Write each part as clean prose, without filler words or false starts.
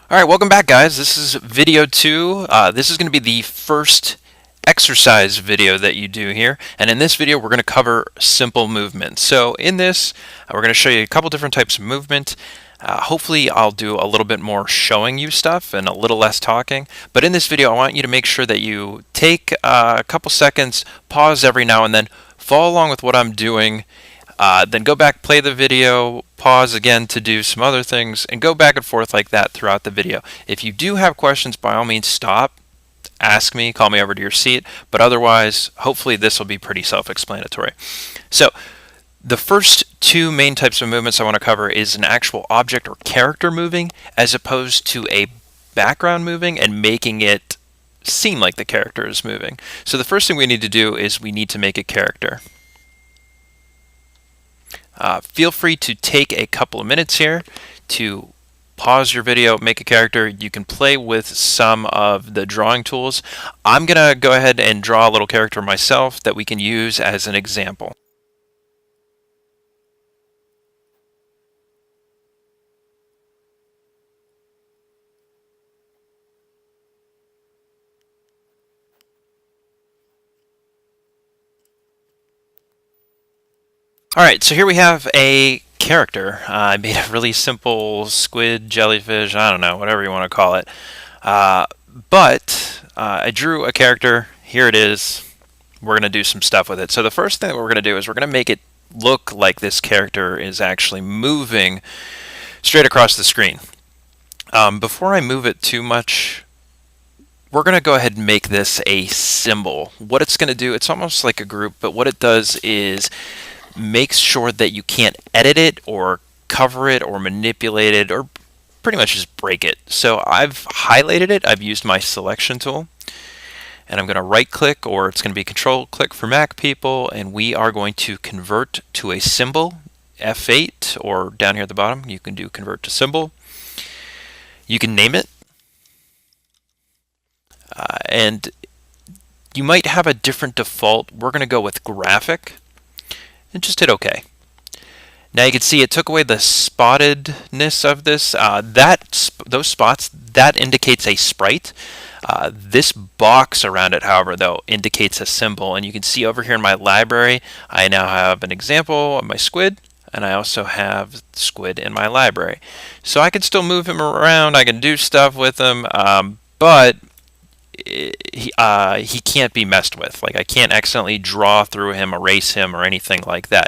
All right, welcome back, guys. This is video 2. This is going to be the first exercise video that you do here. And in this video, we're going to cover simple movement. So in this, we're going to show you a couple different types of movement. Hopefully, I'll do a little bit more showing you stuff and a little less talking. But in this video, I want you to make sure that you take a couple seconds, pause every now and then, follow along with what I'm doing. Then go back, play the video, pause again to do some other things, and go back and forth like that throughout the video. If you do have questions, by all means stop, ask me, call me over to your seat, but otherwise, hopefully this will be pretty self-explanatory. So, the first two main types of movements I want to cover is an actual object or character moving, as opposed to a background moving and making it seem like the character is moving. So the first thing we need to do is we need to make a character. Feel free to take a couple of minutes here to pause your video, make a character. You can play with some of the drawing tools. I'm going to go ahead and draw a little character myself that we can use as an example. Alright, so here we have a character. I made a really simple squid, jellyfish, I don't know, whatever you want to call it. But I drew a character. Here it is. We're going to do some stuff with it. So the first thing that we're going to do is we're going to make it look like this character is actually moving straight across the screen. Before I move it too much, we're going to go ahead and make this a symbol. What it's going to do, it's almost like a group, but what it does is makes sure that you can't edit it or cover it or manipulate it or pretty much just break it. So I've highlighted it. I've used my selection tool, and I'm going to right click, or it's going to be control click for Mac people, and we are going to convert to a symbol, F8, or down here at the bottom you can do convert to symbol. You can name it, and you might have a different default. We're going to go with graphic and just hit OK. Now you can see it took away the spottedness of this. Those spots, that indicates a sprite. This box around it, however, though, indicates a symbol. And you can see over here in my library, I now have an example of my squid, and I also have squid in my library. So I can still move him around, I can do stuff with him, but he can't be messed with. Like, I can't accidentally draw through him, erase him, or anything like that.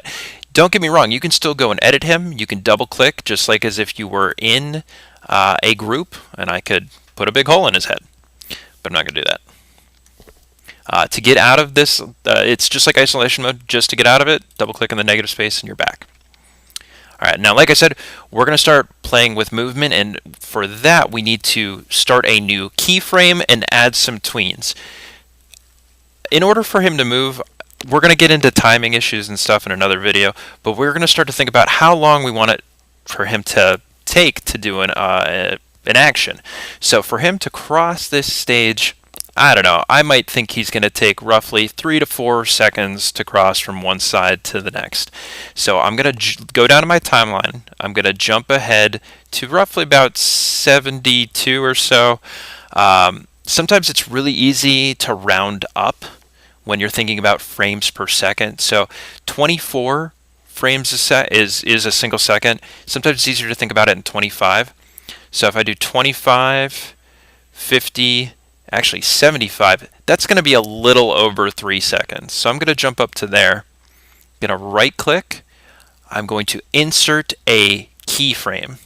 Don't get me wrong, you can still go and edit him. You can double click just like as if you were in a group, and I could put a big hole in his head, but I'm not going to do that. To get out of this, it's just like isolation mode. Just to get out of it, double click in the negative space and you're back. Alright, now like I said, we're going to start playing with movement, and for that we need to start a new keyframe and add some tweens. In order for him to move, we're going to get into timing issues and stuff in another video, but we're going to start to think about how long we want it for him to take to do an action. So for him to cross this stage, I don't know, I might think he's going to take roughly 3 to 4 seconds to cross from one side to the next. So I'm going to go down to my timeline. I'm going to jump ahead to roughly about 72 or so. Sometimes it's really easy to round up when you're thinking about frames per second. So 24 frames is a single second. Sometimes it's easier to think about it in 25. So if I do 25, 50, actually 75, that's going to be a little over 3 seconds. So I'm going to jump up to there. I'm going to right click. I'm going to insert a keyframe.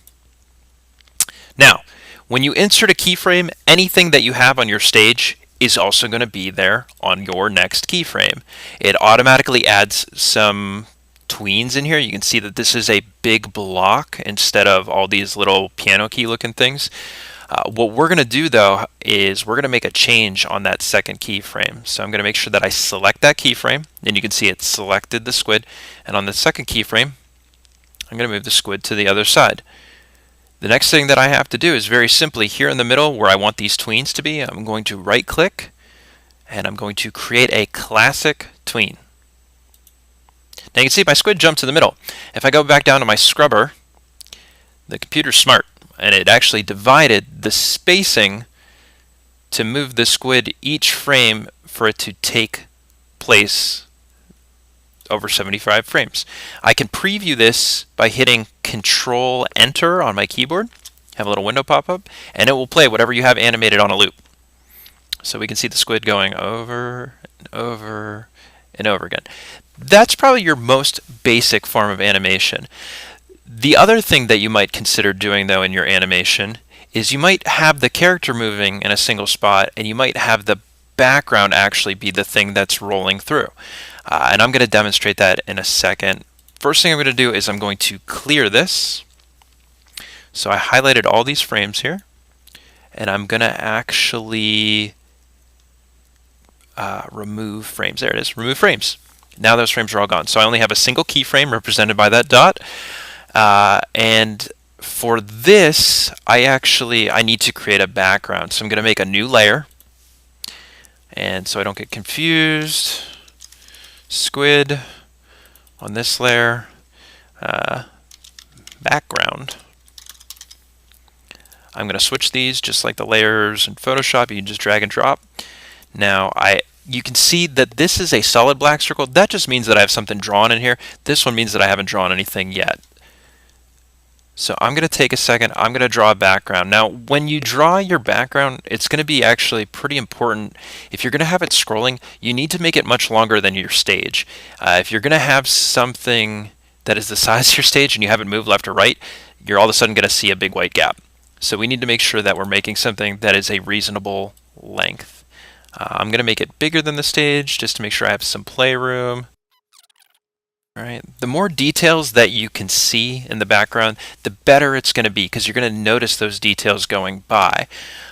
Now, when you insert a keyframe, anything that you have on your stage is also going to be there on your next keyframe. It automatically adds some tweens in here. You can see that this is a big block instead of all these little piano key looking things. What we're going to do, though, is we're going to make a change on that second keyframe. So I'm going to make sure that I select that keyframe, and you can see it selected the squid. And on the second keyframe, I'm going to move the squid to the other side. The next thing that I have to do is very simply here in the middle where I want these tweens to be, I'm going to right click, and I'm going to create a classic tween. Now you can see my squid jumped to the middle. If I go back down to my scrubber, the computer's smart. and it actually divided the spacing to move the squid each frame for it to take place over 75 frames. I can preview this by hitting Control Enter on my keyboard, have a little window pop up, and it will play whatever you have animated on a loop. So we can see the squid going over and over and over again. That's probably your most basic form of animation. The other thing that you might consider doing though in your animation is you might have the character moving in a single spot, and you might have the background actually be the thing that's rolling through. And I'm going to demonstrate that in a second. First thing I'm going to do is I'm going to clear this. So I highlighted all these frames here, and I'm going to actually remove frames. There it is, remove frames. Now those frames are all gone. So I only have a single keyframe represented by that dot. And for this, I need to create a background. So I'm going to make a new layer. And so I don't get confused, squid on this layer, background. I'm going to switch these just like the layers in Photoshop. You can just drag and drop. Now you can see that this is a solid black circle. That just means that I have something drawn in here. This one means that I haven't drawn anything yet. So I'm going to take a second. I'm going to draw a background. Now, when you draw your background, it's going to be actually pretty important. If you're going to have it scrolling, you need to make it much longer than your stage. If you're going to have something that is the size of your stage and you have it move left or right, you're all of a sudden going to see a big white gap. So we need to make sure that we're making something that is a reasonable length. I'm going to make it bigger than the stage just to make sure I have some playroom. All right. The more details that you can see in the background, the better it's going to be, because you're going to notice those details going by.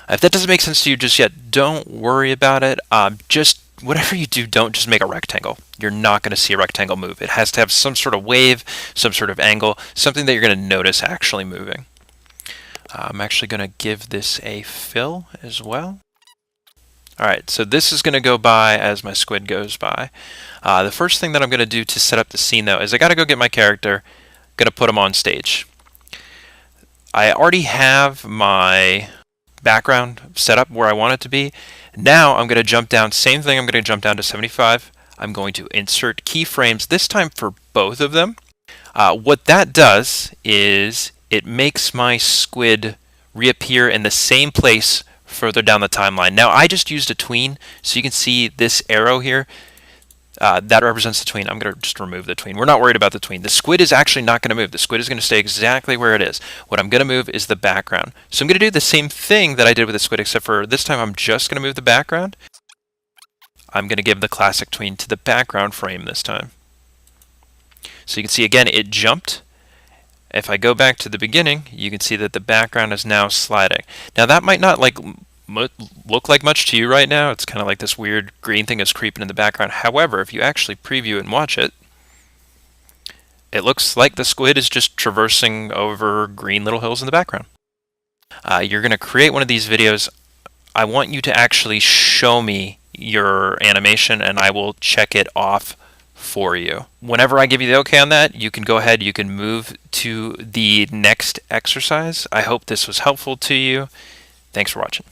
If that doesn't make sense to you just yet, don't worry about it. Just whatever you do, don't just make a rectangle. You're not going to see a rectangle move. It has to have some sort of wave, some sort of angle, something that you're going to notice actually moving. I'm actually going to give this a fill as well. Alright, so this is going to go by as my squid goes by. The first thing that I'm going to do to set up the scene though is I got to go get my character, going to put him on stage. I already have my background set up where I want it to be. Now I'm going to jump down, same thing, I'm going to jump down to 75. I'm going to insert keyframes, this time for both of them. What that does is it makes my squid reappear in the same place further down the timeline. Now I just used a tween, so you can see this arrow here. That represents the tween. I'm going to just remove the tween. We're not worried about the tween. The squid is actually not going to move. The squid is going to stay exactly where it is. What I'm going to move is the background. So I'm going to do the same thing that I did with the squid, except for this time I'm just going to move the background. I'm going to give the classic tween to the background frame this time. So you can see again it jumped. If I go back to the beginning, you can see that the background is now sliding. Now that might not look like much to you right now. It's kind of like this weird green thing is creeping in the background. However, if you actually preview it and watch it, it looks like the squid is just traversing over green little hills in the background. You're going to create one of these videos. I want you to actually show me your animation and I will check it off for you. Whenever I give you the okay on that, you can go ahead, you can move to the next exercise. I hope this was helpful to you. Thanks for watching.